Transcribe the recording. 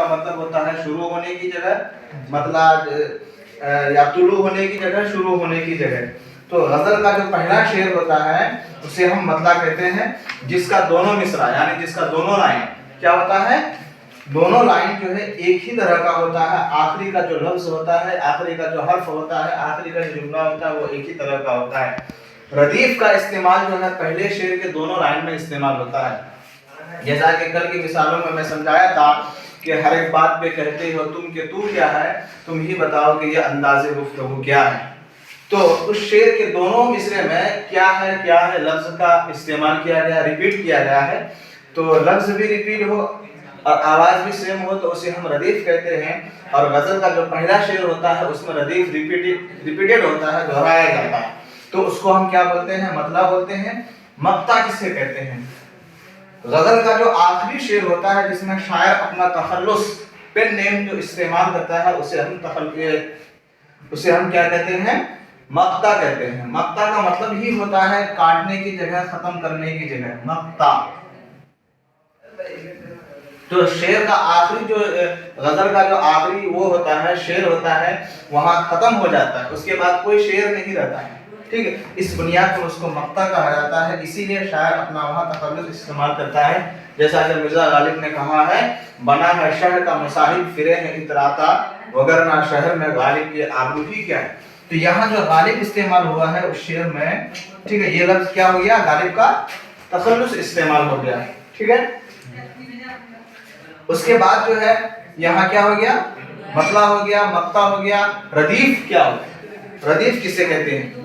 मतलब होता है शुरू होने की जगह, मतलब या तुलू होने की जगह, शुरू होने की जगह। तो गजल का जो पहला शेर होता है उसे हम मतला कहते हैं, जिसका दोनों मिसरा यानी जिसका दोनों लाइन क्या होता है, दोनों लाइन जो है एक ही तरह का होता है। आखिरी का जो लफ्ज होता है, आखिरी का जो हर्फ होता है, आखिरी का जो जुमला होता है वो एक ही तरह का होता है। रदीफ का इस्तेमाल जो है पहले शेर के दोनों लाइन में इस्तेमाल होता है। जैसा कि कल की मिसालों में मैं समझाया था कि हर एक बात पे कहते हो तुम कि तू क्या है, तुम ही बताओ कि ये अंदाज़े गुफ्तगू क्या है। तो उस शेर के दोनों मिसरे में क्या है लफ्ज का इस्तेमाल किया गया, रिपीट किया गया है। तो लफ्ज भी रिपीट हो और आवाज भी सेम हो तो उसे हम रदीफ कहते हैं। और गजल का जो पहला शेर होता है उसमें रदीफ रिपीटेड होता है, दोहराया जाता है, तो उसको हम क्या बोलते हैं, मतला बोलते हैं। मक्ता किसे कहते हैं? गजल का जो आखिरी शेर होता है जिसमें शायर अपना तखल्लुस पेन नेम जो इस्तेमाल करता है उसे हम क्या कहते हैं, मक्ता कहते हैं। मक्ता का मतलब ही होता है काटने की जगह, खत्म करने की जगह, मक्ता। तो शेर का आखिरी जो गजल का जो आखिरी वो होता है, शेर होता है, वहां खत्म हो जाता है, उसके बाद कोई शेर नहीं रहता है, ठीक है। इस बुनियाद पर उसको मक्ता कहा जाता है, इसीलिए शायर अपना वहां तखल्लुस इस्तेमाल करता है। जैसा कि मिर्जा गालिब ने कहा है, बना है शहर का मुसाहिब फिरे है इतराता, वगरना शहर में गालिब की आबरू ही क्या है। तो यहाँ जो गालिब इस्तेमाल हुआ है उस शेर में, ठीक है, ये लफ्ज क्या हो गया, गालिब का तखल्लुस इस्तेमाल हो गया, ठीक है। उसके बाद जो है यहाँ क्या हो गया, मतला हो गया, मक्ता हो गया। रदीफ क्या हो गया, रदीफ किसे कहते हैं?